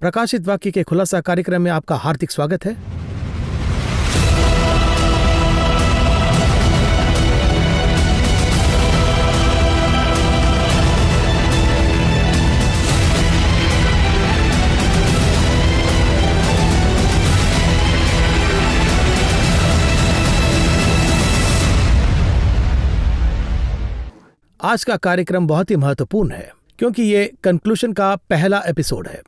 प्रकाशित वाक्य के खुलासा कार्यक्रम में आपका हार्दिक स्वागत है। आज का कार्यक्रम बहुत ही महत्वपूर्ण है क्योंकि ये कंक्लूजन का पहला एपिसोड है।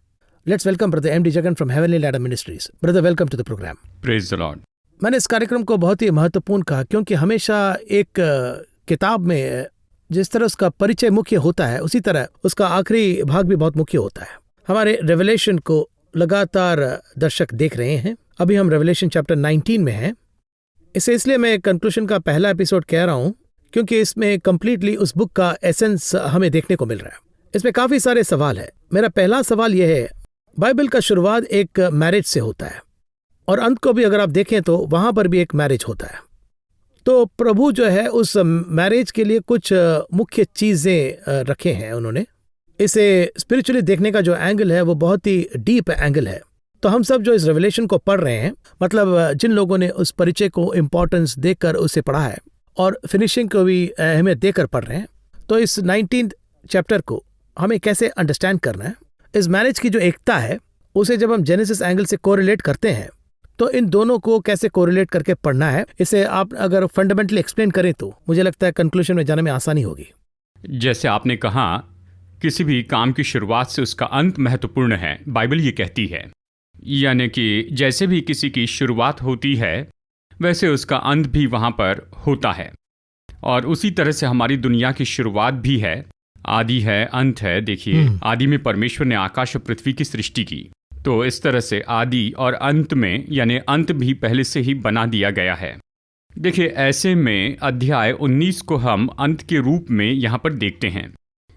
Let's welcome brother MD. Jagan from heavenly ladder ministries. Brother, welcome to the program. Praise the Lord. मैंने इस कार्यक्रम को बहुत ही महत्वपूर्ण कहा क्योंकि हमेशा एक किताब में जिस तरह उसका परिचय मुख्य होता है, उसी तरह उसका आखिरी भाग भी बहुत मुख्य होता है। हमारे रेवलेशन को लगातार दर्शक देख रहे हैं। अभी हम रेवलेशन चैप्टर 19 में हैं। इसे इसलिए मैं कंक्लूजन का पहला एपिसोड कह रहा हूँ क्योंकि इसमें कंप्लीटली उस बुक का एसेंस हमें देखने को मिल रहा है। इसमें काफी सारे सवाल है। मेरा पहला सवाल यह है, बाइबल का शुरुआत एक मैरिज से होता है और अंत को भी अगर आप देखें तो वहां पर भी एक मैरिज होता है। तो प्रभु जो है उस मैरिज के लिए कुछ मुख्य चीजें रखे हैं उन्होंने। इसे स्पिरिचुअली देखने का जो एंगल है वो बहुत ही डीप एंगल है। तो हम सब जो इस रेवलेशन को पढ़ रहे हैं, मतलब जिन लोगों ने उस परिचय को इम्पोर्टेंस देकर उसे पढ़ा है और फिनिशिंग को भी अहमियत देकर पढ़ रहे हैं, तो इस 19th चैप्टर को हमें कैसे अंडरस्टैंड करना है। इस मैरिज की जो एकता है उसे जब हम जेनेसिस एंगल से कोरिलेट करते हैं तो इन दोनों को कैसे कोरिलेट करके पढ़ना है, इसे आप अगर फंडामेंटली एक्सप्लेन करें तो मुझे लगता है कंक्लूजन में जाने में आसानी होगी। जैसे आपने कहा, किसी भी काम की शुरुआत से उसका अंत महत्वपूर्ण है, बाइबल ये कहती है। यानी कि जैसे भी किसी की शुरुआत होती है वैसे उसका अंत भी वहाँ पर होता है। और उसी तरह से हमारी दुनिया की शुरुआत भी है, आदि है, अंत है। देखिए, आदि में परमेश्वर ने आकाश और पृथ्वी की सृष्टि की, तो इस तरह से आदि और अंत में यानी अंत भी पहले से ही बना दिया गया है। देखिए, ऐसे में अध्याय 19 को हम अंत के रूप में यहाँ पर देखते हैं।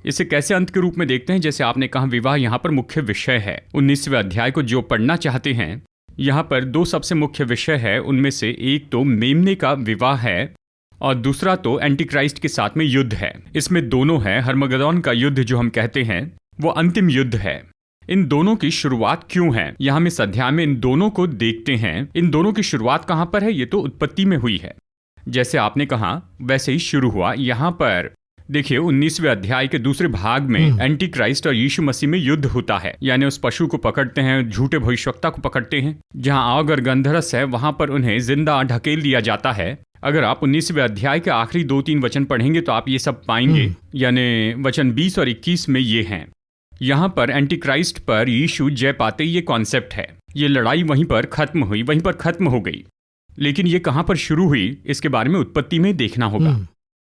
इसे कैसे अंत के रूप में देखते हैं? जैसे आपने कहा, विवाह यहाँ पर मुख्य विषय है। 19वें अध्याय को जो पढ़ना चाहते हैं, यहाँ पर दो सबसे मुख्य विषय है। उनमें से एक तो मेमने का विवाह है और दूसरा तो एंटीक्राइस्ट के साथ में युद्ध है। इसमें दोनों है। हर्मगदोन का युद्ध जो हम कहते हैं वो अंतिम युद्ध है। इन दोनों की शुरुआत क्यों है, यहाँ हम इस अध्याय में इन दोनों को देखते हैं। इन दोनों की शुरुआत कहाँ पर है? ये तो उत्पत्ति में हुई है। जैसे आपने कहा वैसे ही शुरू हुआ। यहाँ पर देखिए, 19वें अध्याय के दूसरे भाग में एंटी क्राइस्ट और यीशु मसीह में युद्ध होता है। यानी उस पशु को पकड़ते हैं, झूठे भविष्यवक्ता को पकड़ते हैं। जहां आग और गंधरस है वहां पर उन्हें जिंदा ढकेल दिया जाता है। अगर आप 19वें अध्याय के आखिरी 2-3 वचन पढ़ेंगे तो आप ये सब पाएंगे। यानी वचन 20 और 21 में ये हैं। यहाँ पर एंटी क्राइस्ट पर यीशु जय पाते, ये कॉन्सेप्ट है। ये लड़ाई वहीं पर खत्म हुई, वहीं पर खत्म हो गई। लेकिन ये कहाँ पर शुरू हुई, इसके बारे में उत्पत्ति में देखना होगा।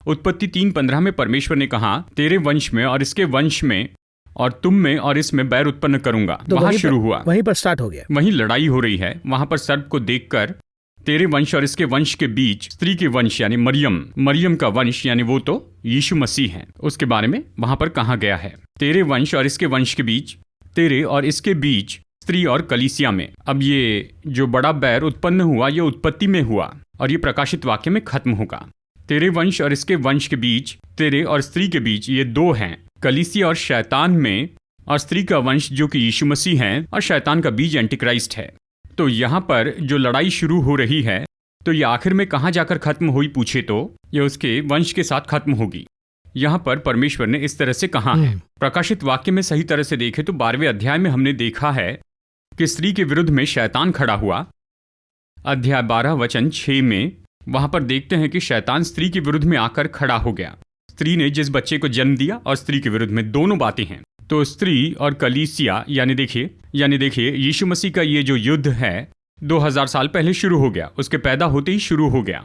उत्पत्ति 3:15 में परमेश्वर ने कहा, तेरे वंश में और इसके वंश में और तुम में और इसमें बैर उत्पन्न करूंगा। तो वहां शुरू हुआ, वहीं पर स्टार्ट हो गया, वहीं लड़ाई हो रही है। वहां पर सर्प को देखकर तेरे वंश और इसके वंश के बीच स्त्री के वंश यानी मरियम का वंश यानी वो तो यीशु मसीह है, उसके बारे में वहां पर कहा गया है। तेरे वंश और इसके वंश के बीच, तेरे और इसके बीच स्त्री और कलीसिया में। अब ये जो बड़ा बैर उत्पन्न हुआ ये उत्पत्ति में हुआ और ये प्रकाशित वाक्य में खत्म होगा। तेरे वंश और इसके वंश के बीच, तेरे और स्त्री के बीच, ये दो हैं, कलीसिया और शैतान में। और स्त्री का वंश जो कि यीशु मसीह है और शैतान का बीज एंटीक्राइस्ट है। तो यहाँ पर जो लड़ाई शुरू हो रही है, तो ये आखिर में कहाँ जाकर खत्म हुई पूछे तो ये उसके वंश के साथ खत्म होगी। यहाँ पर परमेश्वर ने इस तरह से कहा है। प्रकाशित वाक्य में सही तरह से देखे तो 12वें अध्याय में हमने देखा है कि स्त्री के विरुद्ध में शैतान खड़ा हुआ। अध्याय 12 वचन 6 में वहां पर देखते हैं कि शैतान स्त्री के विरुद्ध में आकर खड़ा हो गया। स्त्री ने जिस बच्चे को जन्म दिया और स्त्री के विरुद्ध में दोनों बातें हैं। तो स्त्री और कलीसिया यानी देखिए यीशु मसीह का ये जो युद्ध है 2000 साल पहले शुरू हो गया, उसके पैदा होते ही शुरू हो गया।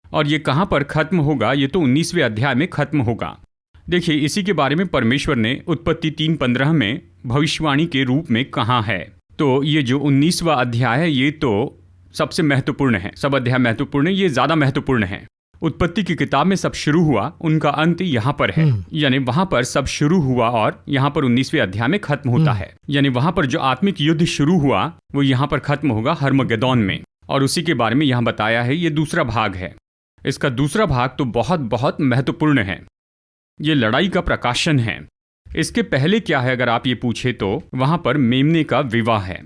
और ये कहाँ पर खत्म होगा? ये तो 19वें अध्याय में खत्म होगा। देखिए, इसी के बारे में परमेश्वर ने उत्पत्ति 3:15 में भविष्यवाणी के रूप में कहा है। तो ये जो 19वां अध्याय है ये तो सबसे महत्वपूर्ण है। सब अध्याय महत्वपूर्ण है, ये ज्यादा महत्वपूर्ण है। उत्पत्ति की किताब में सब शुरू हुआ, उनका अंत यहाँ पर है। यानी वहां पर सब शुरू हुआ और यहाँ पर 19वें अध्याय में खत्म होता है। यानी वहां पर जो आत्मिक युद्ध शुरू हुआ वो यहाँ पर खत्म होगा हर्मगेदोन में। और उसी के बारे में यहाँ बताया है। ये दूसरा भाग है। इसका दूसरा भाग तो बहुत बहुत महत्वपूर्ण है। ये लड़ाई का प्रकाशन है। इसके पहले क्या है अगर आप ये पूछे तो वहां पर मेमने का विवाह है।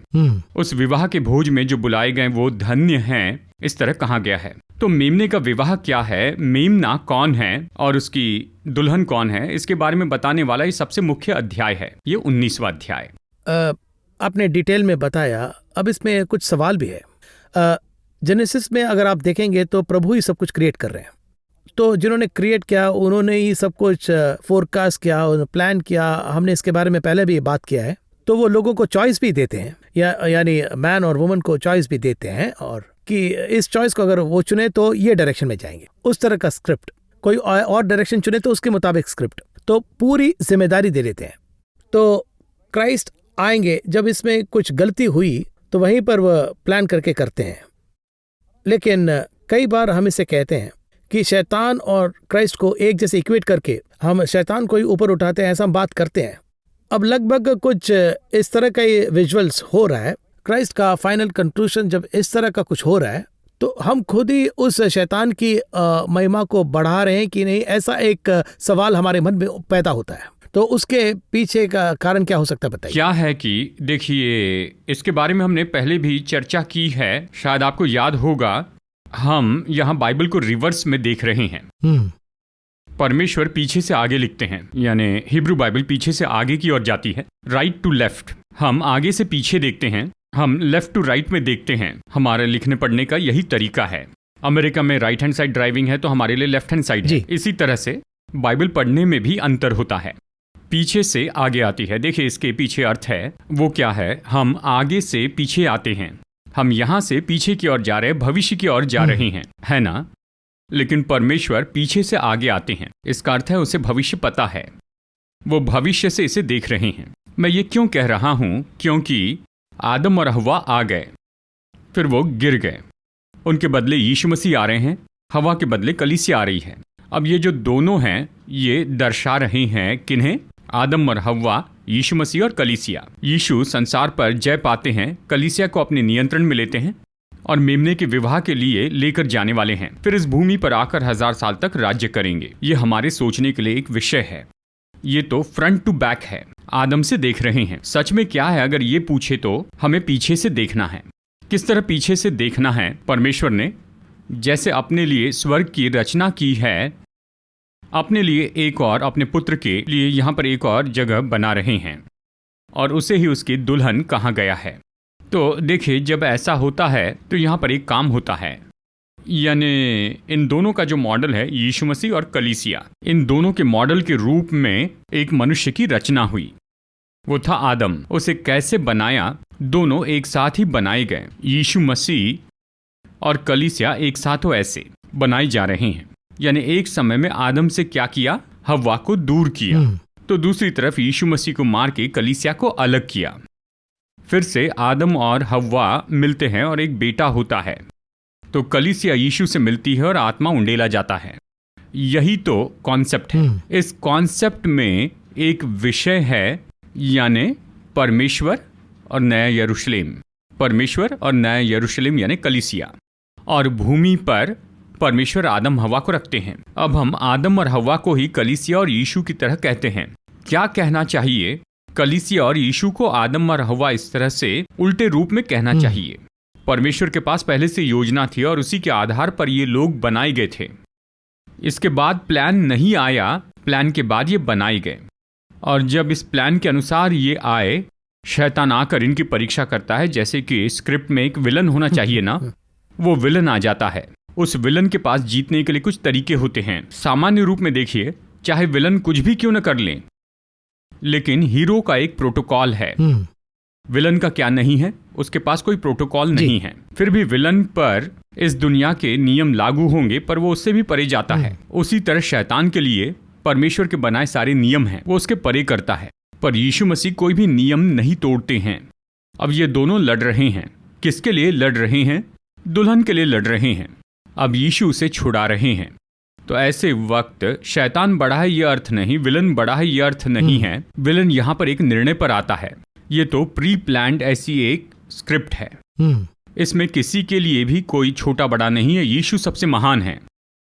उस विवाह के भोज में जो बुलाए गए वो धन्य हैं, इस तरह कहा गया है। तो मेमने का विवाह क्या है, मेमना कौन है और उसकी दुल्हन कौन है, इसके बारे में बताने वाला ये सबसे मुख्य अध्याय है, ये 19वां अध्याय। आपने डिटेल में बताया। अब इसमें कुछ सवाल भी है। जेनेसिस में अगर आप देखेंगे तो प्रभु ही सब कुछ क्रिएट कर रहे हैं। तो जिन्होंने क्रिएट किया उन्होंने ही सब कुछ फोरकास्ट किया, प्लान किया। हमने इसके बारे में पहले भी बात किया है। तो वो लोगों को चॉइस भी देते हैं, यानी मैन और वुमन को चॉइस भी देते हैं, और कि इस चॉइस को अगर वो चुने तो ये डायरेक्शन में जाएंगे, उस तरह का स्क्रिप्ट। कोई और डायरेक्शन चुने तो उसके मुताबिक स्क्रिप्ट, तो पूरी जिम्मेदारी दे देते हैं। तो क्राइस्ट आएंगे, जब इसमें कुछ गलती हुई तो वहीं पर वह प्लान करके करते हैं। लेकिन कई बार हम इसे कहते हैं कि शैतान और क्राइस्ट को एक जैसे इक्वेट करके हम शैतान को ही ऊपर उठाते हैं, ऐसा हम बात करते हैं। अब लगभग कुछ इस तरह का ये विजुअल्स हो रहा है। क्राइस्ट का फाइनल कंक्लूजन जब इस तरह का कुछ हो रहा है तो हम खुद ही उस शैतान की महिमा को बढ़ा रहे हैं कि नहीं, ऐसा एक सवाल हमारे मन में पैदा होता है। तो उसके पीछे का कारण क्या हो सकता है, बताइए। क्या है कि देखिए, इसके बारे में हमने पहले भी चर्चा की है, शायद आपको याद होगा। हम यहाँ बाइबल को रिवर्स में देख रहे हैं। परमेश्वर पीछे से आगे लिखते हैं, यानी हिब्रू बाइबल पीछे से आगे की ओर जाती है, राइट टू लेफ्ट। हम आगे से पीछे देखते हैं, हम लेफ्ट टू राइट में देखते हैं। हमारे लिखने पढ़ने का यही तरीका है। अमेरिका में राइट हैंड साइड ड्राइविंग है तो हमारे लिए लेफ्ट हैंड साइड है। इसी तरह से बाइबल पढ़ने में भी अंतर होता है, पीछे से आगे आती है। देखिए, इसके पीछे अर्थ है वो क्या है, हम आगे से पीछे आते हैं। हम यहाँ से पीछे की ओर जा रहे हैं, भविष्य की ओर जा रहे हैं, है ना। लेकिन परमेश्वर पीछे से आगे आते हैं, इसका अर्थ है उसे भविष्य पता है, वो भविष्य से इसे देख रहे हैं। मैं ये क्यों कह रहा हूँ, क्योंकि आदम और हवा आ गए, फिर वो गिर गए, उनके बदले यीशु मसीह आ रहे हैं, हवा के बदले कलीसिया आ रही है। अब ये जो दोनों हैं ये दर्शा रहे हैं किन्हें, आदम और हवा, यीशु मसीह और कलीसिया। यीशु संसार पर जय पाते हैं, कलीसिया को अपने नियंत्रण में लेते हैं और मेमने के विवाह के लिए लेकर जाने वाले हैं। फिर इस भूमि पर आकर 1000 साल तक राज्य करेंगे। ये हमारे सोचने के लिए एक विषय है। ये तो फ्रंट टू बैक है, आदम से देख रहे हैं। सच में क्या है, अगर ये पूछे तो हमें पीछे से देखना है। किस तरह पीछे से देखना है? परमेश्वर ने जैसे अपने लिए स्वर्ग की रचना की है, अपने लिए एक और, अपने पुत्र के लिए यहाँ पर एक और जगह बना रहे हैं, और उसे ही उसकी दुल्हन कहा गया है। तो देखिए, जब ऐसा होता है तो यहाँ पर एक काम होता है, यानी इन दोनों का जो मॉडल है, यीशु मसीह और कलीसिया, इन दोनों के मॉडल के रूप में एक मनुष्य की रचना हुई। वो था आदम। उसे कैसे बनाया? दोनों एक साथ ही बनाए गए। यीशु मसीह और कलीसिया एक साथ हो ऐसे बनाए जा रहे हैं। यानी एक समय में आदम से क्या किया? हव्वा को दूर किया। तो दूसरी तरफ यीशु मसीह को मार के कलीसिया को अलग किया। फिर से आदम और हव्वा मिलते हैं और एक बेटा होता है। तो कलीसिया यीशु से मिलती है और आत्मा उंडेला जाता है। यही तो कॉन्सेप्ट है। इस कॉन्सेप्ट में एक विषय है, यानी परमेश्वर और नया यरूशलेम। परमेश्वर और नया यरूशलेम यानी कलीसिया। और भूमि पर परमेश्वर आदम हवा को रखते हैं। अब हम आदम और हवा को ही कलीसिया और यीशु की तरह कहते हैं। क्या कहना चाहिए? कलीसिया और यीशु को आदम और हवा इस तरह से उल्टे रूप में कहना चाहिए। परमेश्वर के पास पहले से योजना थी और उसी के आधार पर ये लोग बनाए गए थे। इसके बाद प्लान नहीं आया, प्लान के बाद ये बनाए गए। और जब इस प्लान के अनुसार ये आए, शैतान आकर इनकी परीक्षा करता है। जैसे कि स्क्रिप्ट में एक विलन होना चाहिए ना, वो विलन आ जाता है। उस विलन के पास जीतने के लिए कुछ तरीके होते हैं। सामान्य रूप में देखिए, चाहे विलन कुछ भी क्यों न कर ले, लेकिन हीरो का एक प्रोटोकॉल है। विलन का क्या नहीं है? उसके पास कोई प्रोटोकॉल नहीं है। फिर भी विलन पर इस दुनिया के नियम लागू होंगे, पर वो उससे भी परे जाता है। उसी तरह शैतान के लिए परमेश्वर के बनाए सारे नियम हैं, वो उसके परे करता है। पर यीशु मसीह कोई भी नियम नहीं तोड़ते हैं। अब ये दोनों लड़ रहे हैं। किसके लिए लड़ रहे हैं? दुल्हन के लिए लड़ रहे हैं। अब यीशु उसे छुड़ा रहे हैं। तो ऐसे वक्त शैतान बड़ा है ये अर्थ नहीं, विलन बड़ा है ये अर्थ नहीं है। विलन यहाँ पर एक निर्णय पर आता है। ये तो प्री प्लान्ड ऐसी एक स्क्रिप्ट है। इसमें किसी के लिए भी कोई छोटा बड़ा नहीं है। यीशु सबसे महान है,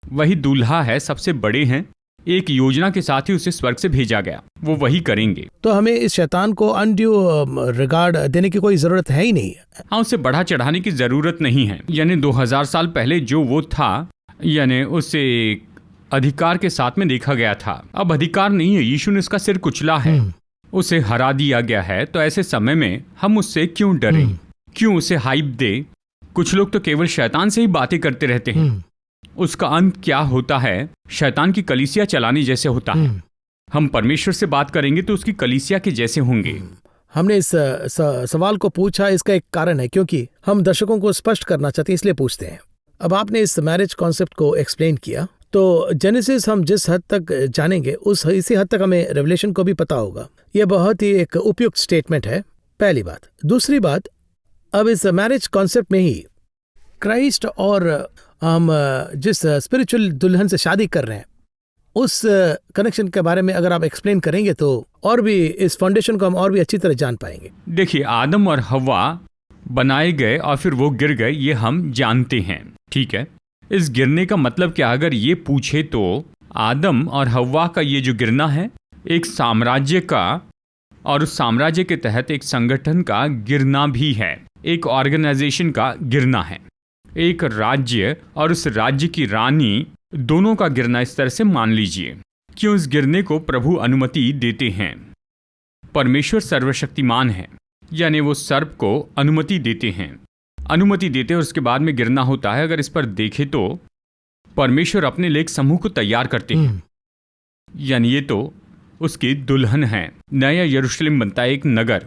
वही दूल्हा है, सबसे बड़े हैं, एक योजना के साथ ही उसे स्वर्ग से भेजा गया, वो वही करेंगे। तो हमें इस शैतान को अनड्यू रिगार्ड देने की कोई जरूरत है ही नहीं। हाँ, उसे बढ़ा चढ़ाने की जरूरत नहीं है। यानी 2000 साल पहले जो वो था, यानी उसे अधिकार के साथ में देखा गया था। अब अधिकार नहीं है, यीशु ने उसका सिर कुचला है, उसे हरा दिया गया है। तो ऐसे समय में हम उससे क्यों डरें, क्यों उसे हाइप दे? कुछ लोग तो केवल शैतान से ही बातें करते रहते हैं। उसका अंत क्या होता है? शैतान की कलीसिया चलाने जैसे होता है। हम परमेश्वर से बात करेंगे तो उसकी कलीसिया के जैसे होंगे। हमने इस सवाल को पूछा, इसका एक कारण है, क्योंकि हम दर्शकों को स्पष्ट करना चाहते हैं, इसलिए पूछते हैं। अब आपने इस मैरिज कॉन्सेप्ट को एक्सप्लेन किया, तो जेनेसिस हम जिस हद तक जानेंगे इसी हद तक हमें रेवलेशन को भी पता होगा। यह बहुत ही एक उपयुक्त स्टेटमेंट है, पहली बात। दूसरी बात, अब इस मैरिज कॉन्सेप्ट में ही क्राइस्ट और हम जिस स्पिरिचुअल दुल्हन से शादी कर रहे हैं उस कनेक्शन के बारे में अगर आप एक्सप्लेन करेंगे तो और भी इस फाउंडेशन को हम और भी अच्छी तरह जान पाएंगे। देखिए, आदम और हव्वा बनाए गए और फिर वो गिर गए, ये हम जानते हैं, ठीक है। इस गिरने का मतलब क्या? अगर ये पूछे तो आदम और हव्वा का ये जो गिरना है, एक साम्राज्य का और उस साम्राज्य के तहत एक संगठन का गिरना भी है, एक ऑर्गेनाइजेशन का गिरना है, एक राज्य और उस राज्य की रानी, दोनों का गिरना। इस तरह से मान लीजिए। क्यों इस गिरने को प्रभु अनुमति देते हैं? परमेश्वर सर्वशक्तिमान है, यानी वो सर्प को अनुमति देते हैं, अनुमति देते और उसके बाद में गिरना होता है। अगर इस पर देखें तो परमेश्वर अपने लिए एक समूह को तैयार करते हैं, यानी ये तो उसकी दुल्हन है। नया यरूशलेम बनता है, एक नगर।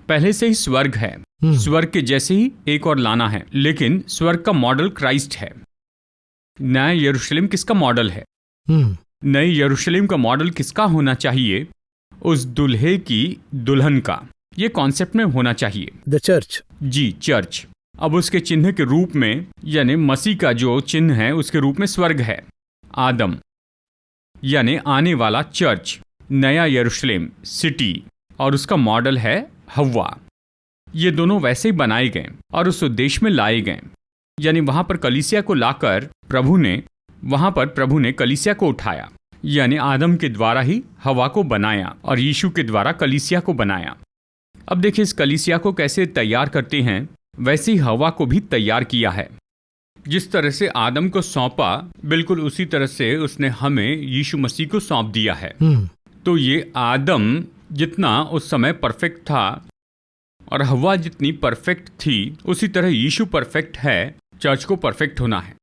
पहले से ही स्वर्ग है, स्वर्ग के जैसे ही एक और लाना है, लेकिन स्वर्ग का मॉडल क्राइस्ट है। नया यरूशलेम किसका मॉडल है? नए यरूशलेम का मॉडल किसका होना चाहिए? उस दुल्हे की दुल्हन का। ये कॉन्सेप्ट में होना चाहिए, द चर्च। Ji, church. अब उसके चिन्ह के रूप में, यानी मसीह का जो चिन्ह है उसके रूप में स्वर्ग है, आदम, यानी आने वाला चर्च, नया यरूशलेम सिटी, और उसका मॉडल है हव्वा। ये दोनों वैसे ही बनाए गए और उस उद्देश्य में लाए गए, यानी वहां पर कलीसिया को लाकर प्रभु ने कलीसिया को उठाया, यानी आदम के द्वारा ही हव्वा को बनाया और यीशु के द्वारा कलीसिया को बनाया। अब देखिए, इस कलीसिया को कैसे तैयार करते हैं, वैसे ही हव्वा को भी तैयार किया है। जिस तरह से आदम को सौंपा, बिल्कुल उसी तरह से उसने हमें यीशु मसीह को सौंप दिया है। तो ये आदम जितना उस समय परफेक्ट था और हव्वा जितनी परफेक्ट थी, उसी तरह यीशु परफेक्ट है, चर्च को परफेक्ट होना है।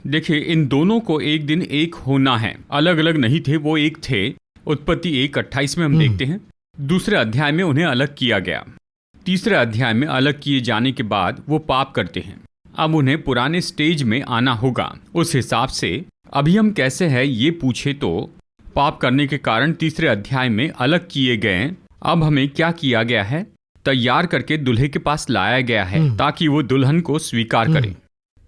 देखिए, इन दोनों को एक दिन एक होना है, अलग अलग नहीं थे, वो एक थे। उत्पत्ति 1:28 में हम देखते हैं। दूसरे अध्याय में उन्हें अलग किया गया। तीसरे अध्याय में अलग किए जाने के बाद वो पाप करते हैं। अब उन्हें पुराने स्टेज में आना होगा। उस हिसाब से अभी हम कैसे हैं ये पूछे तो पाप करने के कारण तीसरे अध्याय में अलग किए गए। अब हमें क्या किया गया है? तैयार करके दुल्हे के पास लाया गया है ताकि वो दुल्हन को स्वीकार करे।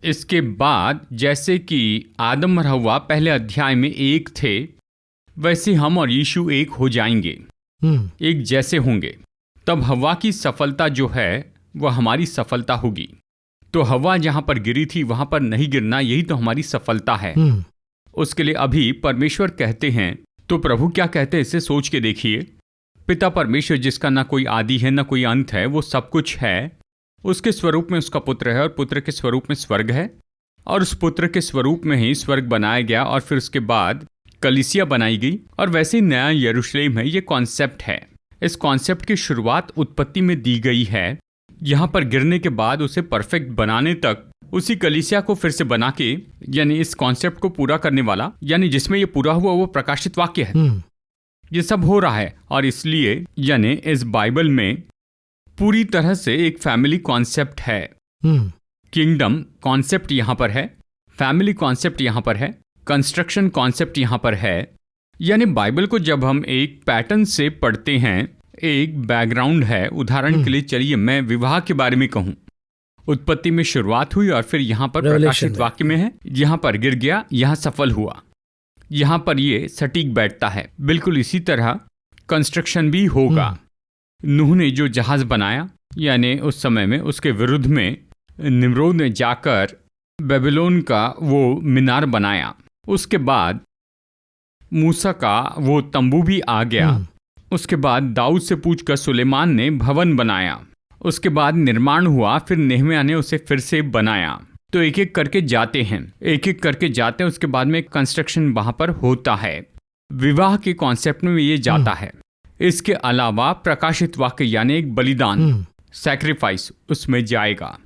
इसके बाद जैसे कि आदम और हव्वा पहले अध्याय में एक थे, वैसे हम और यीशु एक हो जाएंगे, एक जैसे होंगे। तब हव्वा की सफलता जो है वह हमारी सफलता होगी। तो हव्वा जहां पर गिरी थी वहां पर नहीं गिरना, यही तो हमारी सफलता है। उसके लिए अभी परमेश्वर कहते हैं, तो प्रभु क्या कहते हैं इसे सोच के देखिए। पिता परमेश्वर जिसका ना कोई आदि है ना कोई अंत है, वो सब कुछ है, उसके स्वरूप में उसका पुत्र है और पुत्र के स्वरूप में स्वर्ग है, और उस पुत्र के स्वरूप में ही स्वर्ग बनाया गया और फिर उसके बाद कलीसिया बनाई गई, और वैसे ही नया यरूशलेम है। ये कॉन्सेप्ट है। इस कॉन्सेप्ट की शुरुआत उत्पत्ति में दी गई है। यहाँ पर गिरने के बाद उसे परफेक्ट बनाने तक उसी कलीसिया को फिर से बना के, यानी इस कॉन्सेप्ट को पूरा करने वाला, यानी जिसमें ये पूरा हुआ वो प्रकाशित वाक्य है। ये सब हो रहा है और इसलिए यानी इस बाइबल में पूरी तरह से एक फैमिली कॉन्सेप्ट है। किंगडम कॉन्सेप्ट यहाँ पर है, फैमिली कॉन्सेप्ट यहाँ पर है, कंस्ट्रक्शन कॉन्सेप्ट यहाँ पर है। यानी बाइबल को जब हम एक पैटर्न से पढ़ते हैं, एक बैकग्राउंड है। उदाहरण के लिए चलिए मैं विवाह के बारे में कहूँ। उत्पत्ति में शुरुआत हुई और फिर यहाँ पर प्रकाशित वाक्य में है, यहाँ पर गिर गया, यहाँ सफल हुआ, यहाँ पर ये सटीक बैठता है। बिल्कुल इसी तरह कंस्ट्रक्शन भी होगा। नूह ने जो जहाज बनाया, यानी उस समय में उसके विरुद्ध में निम्रोद ने जाकर बेबीलोन का वो मीनार बनाया। उसके बाद मूसा का वो तंबू भी आ गया। उसके बाद दाऊद से पूछकर सुलेमान ने भवन बनाया। उसके बाद निर्माण हुआ, फिर नेहम्याह ने उसे फिर से बनाया। तो एक एक करके जाते हैं, उसके बाद में कंस्ट्रक्शन वहां पर होता है। विवाह के कॉन्सेप्ट में ये जाता है। इसके अलावा प्रकाशित वाक्य यानी एक बलिदान, सैक्रिफाइस, उसमें जाएगा।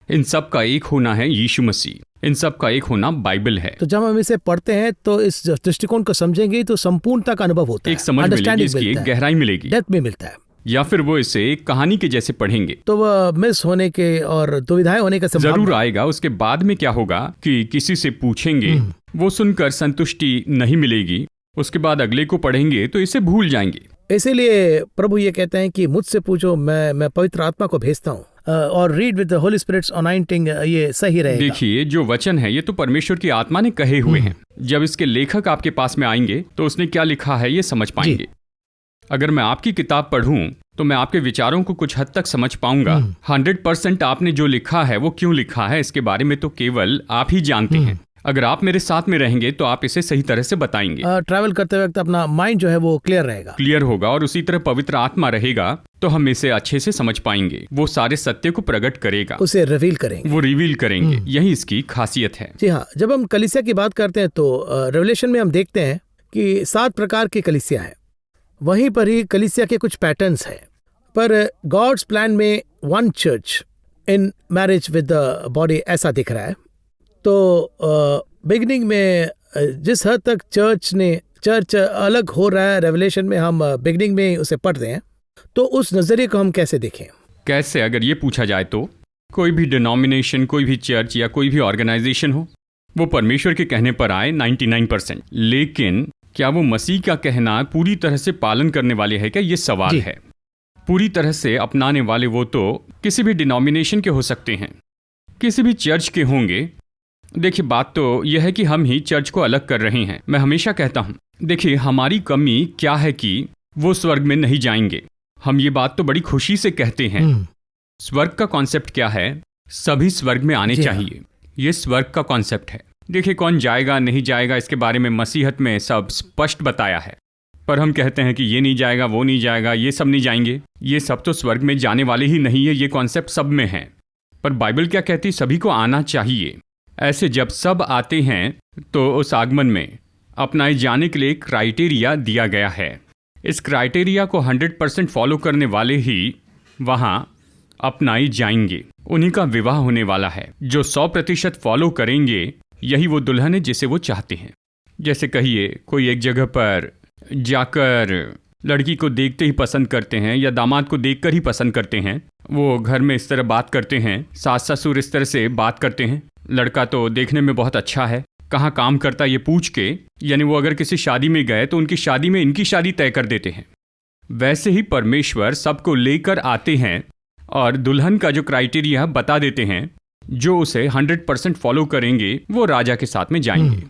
इन सब का एक होना है यीशु मसीह, इन सब का एक होना बाइबल है। तो जब हम इसे पढ़ते हैं तो इस दृष्टिकोण को समझेंगे तो संपूर्णता का अनुभव होता है, एक समझ मिलेगी, इसकी एक गहराई मिलेगी, डेप्थ में मिलता है। या फिर वो इसे एक कहानी के जैसे पढ़ेंगे तो वह मिस होने के और दुविधाएं होने का जरूर आएगा। उसके बाद में क्या होगा कि किसी से पूछेंगे, वो सुनकर संतुष्टि नहीं मिलेगी, उसके बाद अगले को पढ़ेंगे तो इसे भूल जाएंगे। इसीलिए प्रभु ये कहते हैं कि मुझसे पूछो, मैं पवित्र आत्मा को भेजता हूँ, और read with the Holy Spirit's anointing, ये सही रहेगा। देखिए, जो वचन है ये तो परमेश्वर की आत्मा ने कहे हुए हैं। जब इसके लेखक आपके पास में आएंगे तो उसने क्या लिखा है ये समझ पाएंगे। अगर मैं आपकी किताब पढ़ूं तो मैं आपके विचारों को कुछ हद तक समझ पाऊंगा। 100% आपने जो लिखा है वो क्यों लिखा है इसके बारे में तो केवल आप ही जानते हैं। अगर आप मेरे साथ में रहेंगे तो आप इसे सही तरह से बताएंगे। ट्रैवल करते वक्त अपना माइंड जो है वो क्लियर होगा और उसी तरह पवित्र आत्मा रहेगा तो हम इसे अच्छे से समझ पाएंगे। वो सारे सत्य को प्रकट करेगा, उसे रिवील करेंगे। यही इसकी खासियत है। जी हाँ, जब हम कलीसिया की बात करते हैं तो रेवलेशन में हम देखते हैं कि 7 प्रकार की कलीसिया है। वहीं पर ही कलीसिया के कुछ पैटर्न्स हैं, पर गॉड्स प्लान में 1 church in marriage with the body ऐसा दिख रहा है। तो बिगनिंग में जिस हद तक चर्च अलग हो रहा है, रेवलेशन में हम बिगनिंग में उसे पढ़ते हैं, तो उस नजरिए को हम कैसे देखें? कैसे, अगर ये पूछा जाए तो कोई भी डिनोमिनेशन, कोई भी चर्च या कोई भी ऑर्गेनाइजेशन हो, वो परमेश्वर के कहने पर आए 99%, लेकिन क्या वो मसीह का कहना पूरी तरह से पालन करने वाले है क्या, ये सवाल है। पूरी तरह से अपनाने वाले वो तो किसी भी डिनोमिनेशन के हो सकते हैं, किसी भी चर्च के होंगे। देखिए, बात तो यह है कि हम ही चर्च को अलग कर रहे हैं। मैं हमेशा कहता हूँ, देखिए हमारी कमी क्या है कि वो स्वर्ग में नहीं जाएंगे। हम ये बात तो बड़ी खुशी से कहते हैं। स्वर्ग का कॉन्सेप्ट क्या है? सभी स्वर्ग में आने चाहिए, ये स्वर्ग का कॉन्सेप्ट है। देखिए, कौन जाएगा नहीं जाएगा इसके बारे में मसीहत में सब स्पष्ट बताया है, पर हम कहते हैं कि ये नहीं जाएगा, वो नहीं जाएगा, ये सब नहीं जाएंगे। ये सब तो स्वर्ग में जाने वाले ही नहीं है, ये कॉन्सेप्ट सब में है। पर बाइबल क्या कहती? सभी को आना चाहिए। ऐसे जब सब आते हैं तो उस आगमन में अपनाए जाने के लिए क्राइटेरिया दिया गया है। इस क्राइटेरिया को 100% फॉलो करने वाले ही वहाँ अपनाए जाएंगे। उन्हीं का विवाह होने वाला है। जो 100% फॉलो करेंगे, यही वो दुल्हन है जिसे वो चाहते हैं। जैसे कहिए कोई एक जगह पर जाकर लड़की को देखते ही पसंद करते हैं या दामाद को देखकर ही पसंद करते हैं। वो घर में इस तरह बात करते हैं, सास ससुर इस तरह से बात करते हैं, लड़का तो देखने में बहुत अच्छा है, कहाँ काम करता ये पूछ के, यानी वो अगर किसी शादी में गए तो उनकी शादी में इनकी शादी तय कर देते हैं। वैसे ही परमेश्वर सबको लेकर आते हैं और दुल्हन का जो क्राइटेरिया बता देते हैं। जो उसे 100% फॉलो करेंगे वो राजा के साथ में जाएंगे,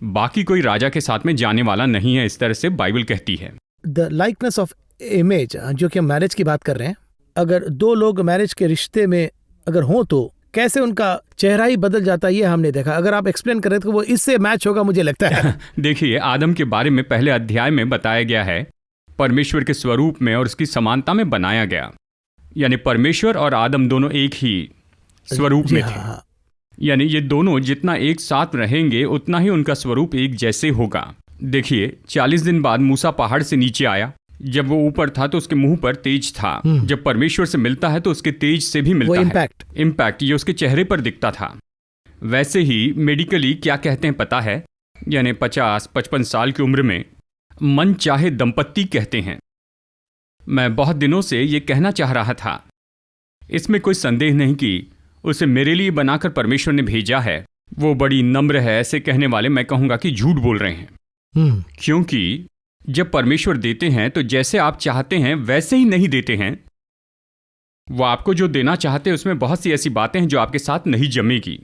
बाकी कोई राजा के साथ में जाने वाला नहीं है, इस तरह से बाइबल कहती है। द लाइकनेस ऑफ इमेज, जो कि हम मैरिज की बात कर रहे हैं, अगर 2 लोग मैरिज के रिश्ते में अगर हों तो कैसे उनका चेहरा ही बदल जाता है, ये हमने देखा। अगर आप एक्सप्लेन करें तो वो इससे मैच होगा मुझे लगता है। देखिए, आदम के बारे में पहले अध्याय में बताया गया है, परमेश्वर के स्वरूप में और उसकी समानता में बनाया गया, यानी परमेश्वर और आदम दोनों एक ही स्वरूप में थे। यानी ये दोनों जितना एक साथ रहेंगे उतना ही उनका स्वरूप एक जैसे होगा। देखिए, 40 दिन बाद मूसा पहाड़ से नीचे आया। जब वो ऊपर था तो उसके मुंह पर तेज था। जब परमेश्वर से मिलता है तो उसके तेज से भी मिलता है। इम्पैक्ट ये उसके चेहरे पर दिखता था। वैसे ही मेडिकली क्या कहते हैं पता है, यानी 50-55 साल की उम्र में मन चाहे दंपत्ति कहते हैं। मैं बहुत दिनों से ये कहना चाह रहा था। इसमें कोई संदेह नहीं कि उसे मेरे लिए बनाकर परमेश्वर ने भेजा है। वो बड़ी नम्र है, ऐसे कहने वाले मैं कहूँगा कि झूठ बोल रहे हैं। क्योंकि जब परमेश्वर देते हैं तो जैसे आप चाहते हैं वैसे ही नहीं देते हैं। वो आपको जो देना चाहते हैं उसमें बहुत सी ऐसी बातें हैं जो आपके साथ नहीं जमेगी।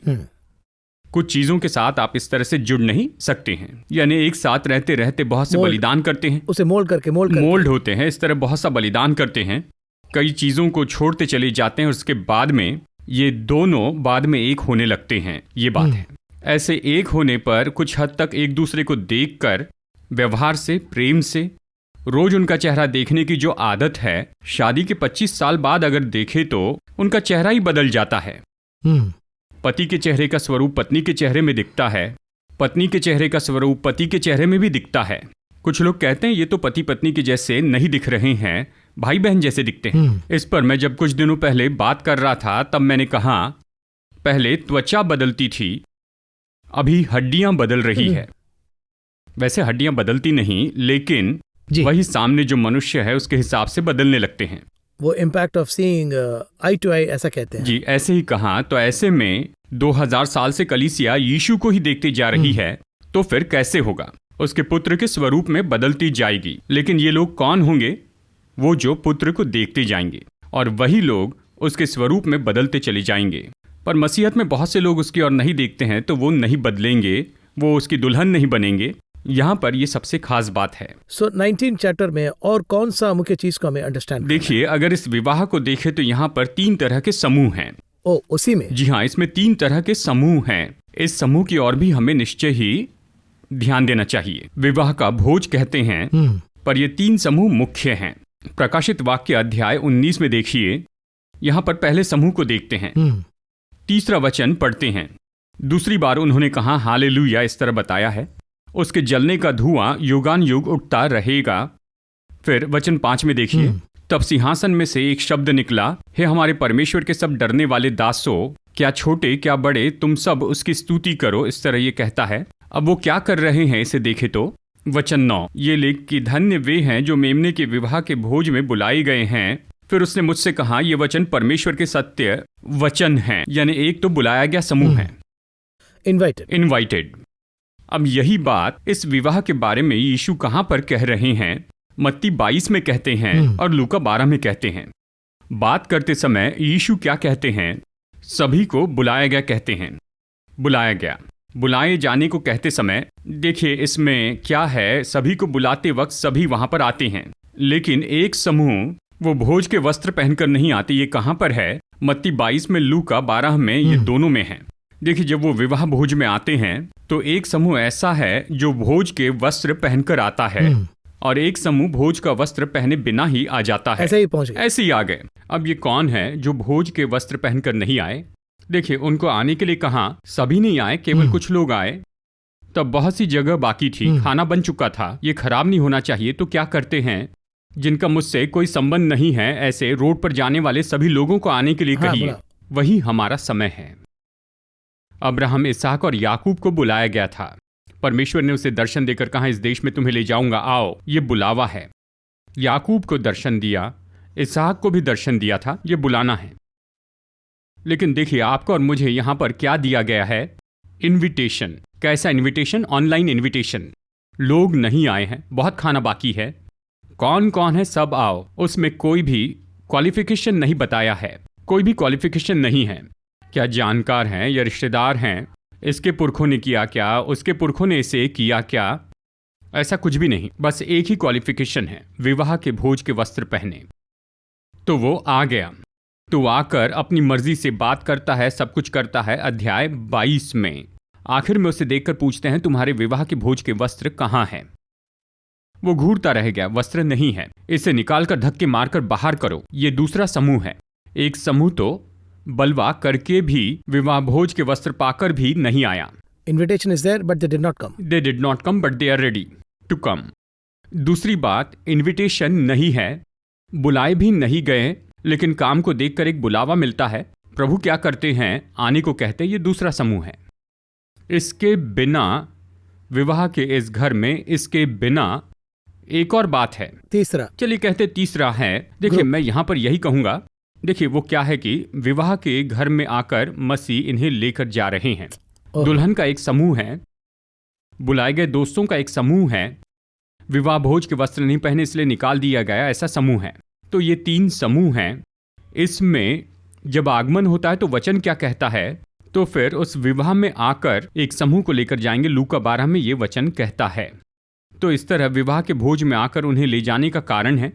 कुछ चीजों के साथ आप इस तरह से जुड़ नहीं सकते हैं। यानी एक साथ रहते रहते बहुत से बलिदान करते हैं, उसे मोल्ड होते हैं, इस तरह बहुत सा बलिदान करते हैं, कई चीजों को छोड़ते चले जाते हैं। उसके बाद में ये दोनों बाद में एक होने लगते हैं। ये बात है। ऐसे एक होने पर कुछ हद तक एक दूसरे को देखकर व्यवहार से, प्रेम से, रोज उनका चेहरा देखने की जो आदत है, शादी के 25 साल बाद अगर देखे तो उनका चेहरा ही बदल जाता है। पति के चेहरे का स्वरूप पत्नी के चेहरे में दिखता है, पत्नी के चेहरे का स्वरूप पति के चेहरे में भी दिखता है। कुछ लोग कहते हैं ये तो पति पत्नी के जैसे नहीं दिख रहे हैं, भाई बहन जैसे दिखते हैं। इस पर मैं जब कुछ दिनों पहले बात कर रहा था तब मैंने कहा, पहले त्वचा बदलती थी, अभी हड्डियां बदल रही है। वैसे हड्डियां बदलती नहीं, लेकिन वही सामने जो मनुष्य है उसके हिसाब से बदलने लगते हैं। वो impact of seeing eye to eye ऐसा कहते हैं। जी, ऐसे ही कहा। तो ऐसे में 2000 साल से कलीसिया यीशु को ही देखती जा रही है, तो फिर कैसे होगा? उसके पुत्र के स्वरूप में बदलती जाएगी। लेकिन ये लोग कौन होंगे? वो जो पुत्र को देखते जाएंगे, और वही लोग उसके स्वरूप में बदलते चले जाएंगे। पर मसीहत में बहुत से लोग उसकी ओर नहीं देखते हैं, तो वो नहीं बदलेंगे, वो उसकी दुल्हन नहीं बनेंगे। यहाँ पर ये सबसे खास बात है। 19 चैप्टर में और कौन सा मुख्य चीज को हमें अंडरस्टैंड? देखिए, अगर इस विवाह को देखें तो यहाँ पर 3 तरह के समूह हैं। उसी में? जी हाँ, इसमें 3 तरह के समूह हैं। इस समूह की ओर भी हमें निश्चय ही ध्यान देना चाहिए। विवाह का भोज कहते हैं, पर ये 3 समूह मुख्य हैं। प्रकाशित वाक्य अध्याय 19 में देखिए, यहाँ पर पहले समूह को देखते हैं। 3रा वचन पढ़ते हैं। दूसरी बार उन्होंने कहा हालेलुया, इस तरह बताया है, उसके जलने का धुआं युगान युग उठता रहेगा। फिर वचन 5 में देखिए, तब सिंहासन में से एक शब्द निकला, हे हमारे परमेश्वर के सब डरने वाले दासों, क्या छोटे क्या बड़े, तुम सब उसकी स्तुति करो। इस तरह ये कहता है। अब वो क्या कर रहे हैं इसे देखे तो वचन 9, ये लेख कि धन्य वे हैं जो मेमने के विवाह के भोज में बुलाए गए हैं। फिर उसने मुझसे कहा, ये वचन परमेश्वर के सत्य वचन हैं। यानी एक तो बुलाया गया समूह है, इनवाइटेड। अब यही बात इस विवाह के बारे में यीशु कहां पर कह रहे हैं? मत्ती 22 में कहते हैं और लूका 12 में कहते हैं। बात करते समय यीशु क्या कहते हैं? सभी को बुलाया गया कहते हैं। बुलाया गया, बुलाए जाने को कहते समय देखिए इसमें क्या है, सभी को बुलाते वक्त सभी वहां पर आते हैं, लेकिन एक समूह वो भोज के वस्त्र पहनकर नहीं आते। ये कहां पर है? मत्ती 22 में, लूका 12 में, ये दोनों में है। देखिए, जब वो विवाह भोज में आते हैं तो एक समूह ऐसा है जो भोज के वस्त्र पहनकर आता है, और एक समूह भोज का वस्त्र पहने बिना ही आ जाता है। ऐसे ही आ गए। अब ये कौन है जो भोज के वस्त्र पहनकर नहीं आए? देखिए, उनको आने के लिए कहा, सभी नहीं आए, केवल कुछ लोग आए। तब बहुत सी जगह बाकी थी, खाना बन चुका था, ये खराब नहीं होना चाहिए। तो क्या करते हैं? जिनका मुझसे कोई संबंध नहीं है, ऐसे रोड पर जाने वाले सभी लोगों को आने के लिए कहिए। वही हमारा समय है। अब्राहम, इसहाक और याकूब को बुलाया गया था। परमेश्वर ने उसे दर्शन देकर कहा, इस देश में तुम्हें ले जाऊंगा, आओ। ये बुलावा है। याकूब को दर्शन दिया, इसहाक को भी दर्शन दिया था, ये बुलाना है। लेकिन देखिए, आपको और मुझे यहां पर क्या दिया गया है? इनविटेशन। कैसा इनविटेशन? Online invitation. लोग नहीं आए हैं, बहुत खाना बाकी है। कौन कौन है? सब आओ। उसमें कोई भी क्वालिफिकेशन नहीं बताया है, कोई भी क्वालिफिकेशन नहीं है। क्या जानकार हैं या रिश्तेदार हैं, इसके पुरखों ने किया क्या, उसके पुरखों ने इसे किया क्या, ऐसा कुछ भी नहीं। बस एक ही क्वालिफिकेशन है, विवाह के भोज के वस्त्र पहने। तो वो आ गया, तो आकर अपनी मर्जी से बात करता है, सब कुछ करता है। अध्याय 22 में आखिर में उसे देखकर पूछते हैं, तुम्हारे विवाह के भोज के वस्त्र कहाँ हैं? वो घूरता रह गया, वस्त्र नहीं है। इसे निकालकर धक्के मारकर बाहर करो। ये दूसरा समूह है। एक समूह तो बलवा करके भी विवाह भोज के वस्त्र पाकर भी नहीं आया। Invitation is there, but they did not come. They did not come, but they are ready to come. दूसरी बात, इनविटेशन नहीं है, बुलाए भी नहीं गए, लेकिन काम को देखकर एक बुलावा मिलता है। प्रभु क्या करते हैं? आने को कहते हैं। ये दूसरा समूह है। इसके बिना विवाह के इस घर में, इसके बिना एक और बात है, तीसरा। चलिए कहते तीसरा है। देखिए, मैं यहां पर यही कहूंगा। देखिए, वो क्या है कि विवाह के घर में आकर मसीह इन्हें लेकर जा रहे हैं। दुल्हन का एक समूह है, बुलाए गए दोस्तों का एक समूह है, विवाह भोज के वस्त्र नहीं पहने इसलिए निकाल दिया गया, ऐसा समूह है। तो ये 3 समूह हैं। इसमें जब आगमन होता है तो वचन क्या कहता है? तो फिर उस विवाह में आकर एक समूह को लेकर जाएंगे। लूका 12 में ये वचन कहता है। तो इस तरह विवाह के भोज में आकर उन्हें ले जाने का कारण है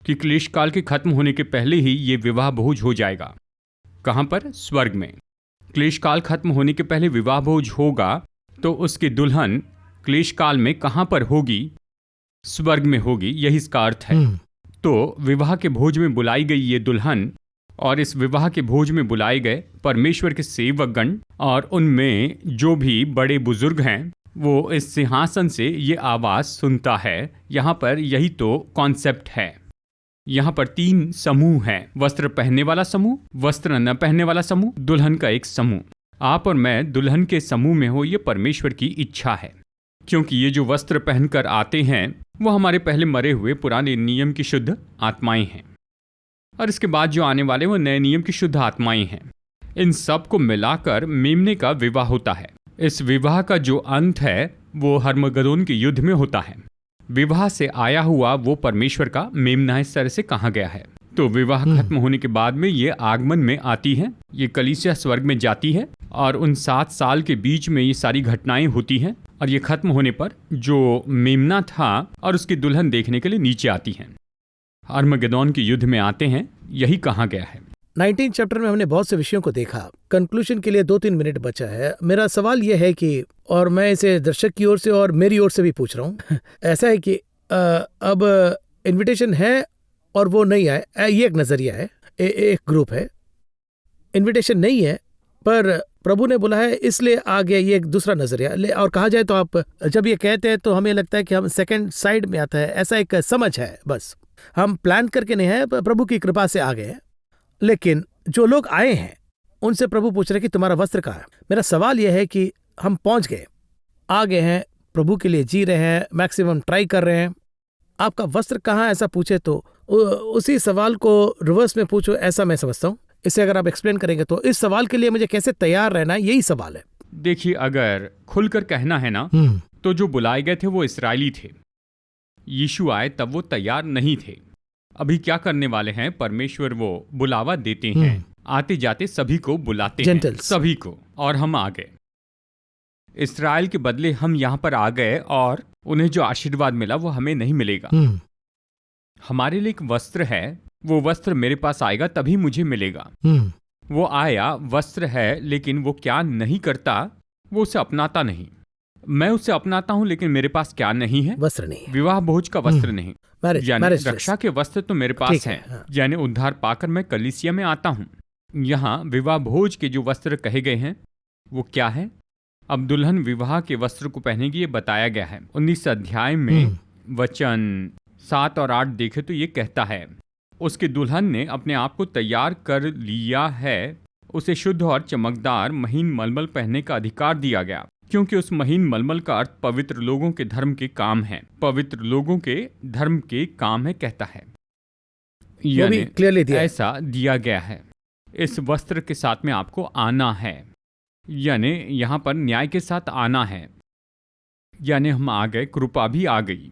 कि क्लेश काल के खत्म होने के पहले ही ये विवाह भोज हो जाएगा। कहाँ पर? स्वर्ग में। क्लेश काल खत्म होने के पहले विवाह भोज होगा, तो उसकी दुल्हन क्लेश काल में कहाँ पर होगी? स्वर्ग में होगी, यही इसका अर्थ है। तो विवाह के भोज में बुलाई गई ये दुल्हन और इस विवाह के भोज में बुलाए गए परमेश्वर के सेवकगण और उनमें जो भी बड़े बुजुर्ग हैं, वो इस सिंहासन से ये आवाज सुनता है। यहाँ पर यही तो कॉन्सेप्ट है। यहाँ पर 3 समूह हैं, वस्त्र पहनने वाला समूह, वस्त्र न पहनने वाला समूह, दुल्हन का एक समूह। आप और मैं दुल्हन के समूह में हो, ये परमेश्वर की इच्छा है, क्योंकि ये जो वस्त्र पहनकर आते हैं वो हमारे पहले मरे हुए पुराने नियम की शुद्ध आत्माएं हैं, और इसके बाद जो आने वाले वो नए नियम की शुद्ध आत्माएं हैं। इन सब को मिलाकर मेमने का विवाह होता है। इस विवाह का जो अंत है वो हर्मगदोन के युद्ध में होता है। विवाह से आया हुआ वो परमेश्वर का मेमना इस तरह से कहा गया है। तो विवाह खत्म होने के बाद में ये आगमन में आती है, ये कलीसिया स्वर्ग में जाती है और उन 7 साल के बीच में ये सारी घटनाएं होती हैं, और ये खत्म होने पर जो मेमना था और उसकी दुल्हन देखने के लिए नीचे आती हैं, हर्मगदोन के युद्ध में आते हैं, यही कहा गया है। 19 चैप्टर में हमने बहुत से विषयों को देखा। कंक्लूजन के लिए 2-3 मिनट बचा है। मेरा सवाल यह है कि, और मैं इसे दर्शक की ओर से और मेरी ओर से भी पूछ रहा हूँ ऐसा है कि अब इनविटेशन है और वो नहीं आए, ये एक नजरिया है, एक ग्रुप है। इनविटेशन नहीं है पर प्रभु ने बोला है इसलिए आ गया, ये एक दूसरा नजरिया। और कहा जाए तो आप जब ये कहते हैं तो हमें लगता है कि हम सेकंड साइड में आता है, ऐसा एक समझ है। बस हम प्लान करके नहीं है, प्रभु की कृपा से आ गए हैं। लेकिन जो लोग आए हैं उनसे प्रभु पूछ रहे कि तुम्हारा वस्त्र कहाँ है। मेरा सवाल यह है कि हम पहुंच गए, आ गए हैं, प्रभु के लिए जी रहे हैं, मैक्सिमम ट्राई कर रहे हैं, आपका वस्त्र कहाँ, ऐसा पूछे तो उसी सवाल को रिवर्स में पूछो, ऐसा मैं समझता हूँ। इसे अगर आप एक्सप्लेन करेंगे तो इस सवाल के लिए मुझे कैसे तैयार रहना है, यही सवाल है। देखिए, अगर खुलकर कहना है ना, तो जो बुलाए गए थे वो इस्राएली थे। यीशु आए तब वो तैयार नहीं थे। अभी क्या करने वाले हैं? परमेश्वर वो बुलावा देते हैं, आते जाते सभी को बुलाते हैं, सभी को, और हम आ गए। इस्राएल के बदले हम यहाँ पर आ गए और उन्हें जो आशीर्वाद मिला वो हमें नहीं मिलेगा। हमारे लिए एक वस्त्र है, वो वस्त्र मेरे पास आएगा तभी मुझे मिलेगा। वो आया, वस्त्र है, लेकिन वो क्या नहीं करता, वो उसे अपनाता नहीं। मैं उसे अपनाता हूं लेकिन मेरे पास क्या नहीं है? वस्त्र नहीं। विवाह भोज का वस्त्र नहीं, यानी रक्षा के वस्त्र तो मेरे पास हैं। हाँ। यानी उद्धार पाकर मैं कलीसिया में आता हूं। यहाँ विवाह भोज के जो वस्त्र कहे गए हैं वो क्या है? अब दुल्हन विवाह के वस्त्र को पहनेगी, ये बताया गया है 19 अध्याय में वचन 7 और 8 देखे तो ये कहता है, उसके दुल्हन ने अपने आप को तैयार कर लिया है, उसे शुद्ध और चमकदार महीन मलमल पहनने का अधिकार दिया गया, क्योंकि उस महीन मलमल का अर्थ पवित्र लोगों के धर्म के काम है, पवित्र लोगों के धर्म के काम है कहता है। यानी ऐसा दिया गया है। इस वस्त्र के साथ में आपको आना है, यानी यहाँ पर न्याय के साथ आना है। यानी हम आ गए, कृपा भी आ गई,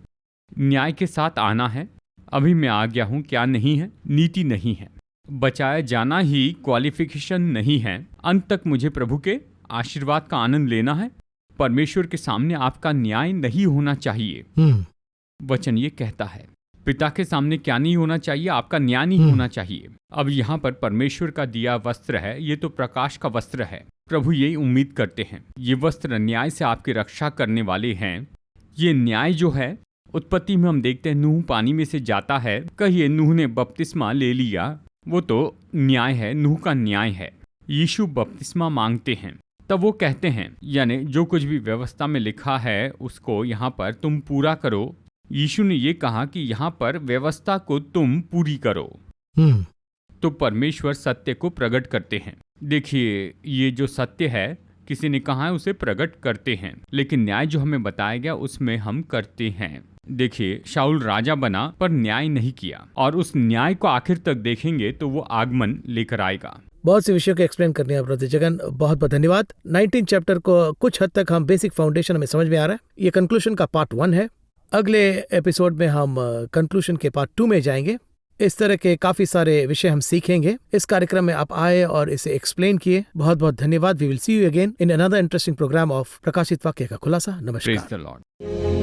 न्याय के साथ आना है। अभी मैं आ गया हूँ, क्या नहीं है? नीति नहीं है, बचाया जाना ही क्वालिफिकेशन नहीं है। अंत तक मुझे प्रभु के आशीर्वाद का आनंद लेना है। परमेश्वर के सामने आपका न्याय नहीं होना चाहिए। वचन ये कहता है, पिता के सामने क्या नहीं होना चाहिए? आपका न्याय नहीं होना चाहिए। अब यहाँ पर परमेश्वर का दिया वस्त्र है, ये तो प्रकाश का वस्त्र है। प्रभु यही उम्मीद करते हैं, ये वस्त्र न्याय से आपकी रक्षा करने वाले हैं। ये न्याय जो है, उत्पत्ति में हम देखते हैं नूह पानी में से जाता है, कहिए नूह ने बपतिस्मा ले लिया, वो तो न्याय है, नूह का न्याय है। यीशु बपतिस्मा मांगते हैं, तब वो कहते हैं, यानी जो कुछ भी व्यवस्था में लिखा है उसको यहाँ पर तुम पूरा करो। यीशु ने ये कहा कि यहाँ पर व्यवस्था को तुम पूरी करो। तो परमेश्वर सत्य को प्रकट करते हैं। देखिए, ये जो सत्य है किसी ने कहा है उसे प्रकट करते हैं, लेकिन न्याय जो हमें बताया गया उसमें हम करते हैं। देखिए, शाऊल राजा बना पर न्याय नहीं किया, और उस न्याय को आखिर तक देखेंगे तो वो आगमन लेकर आएगा। बहुत से विषयों को एक्सप्लेन करने हैं ब्रदर जगन, बहुत बहुत धन्यवाद। 19 चैप्टर को कुछ हद तक हम बेसिक फाउंडेशन हमें समझ में आ रहा है। ये कंक्लूजन का पार्ट 1 है। अगले एपिसोड में हम कंक्लूजन के पार्ट 2 में जाएंगे। इस तरह के काफी सारे विषय हम सीखेंगे। इस कार्यक्रम में आप आए और इसे एक्सप्लेन किए, बहुत बहुत धन्यवाद। We will see you again in another interesting program of प्रकाशित वाक्य का खुलासा। नमस्कार। Praise the Lord.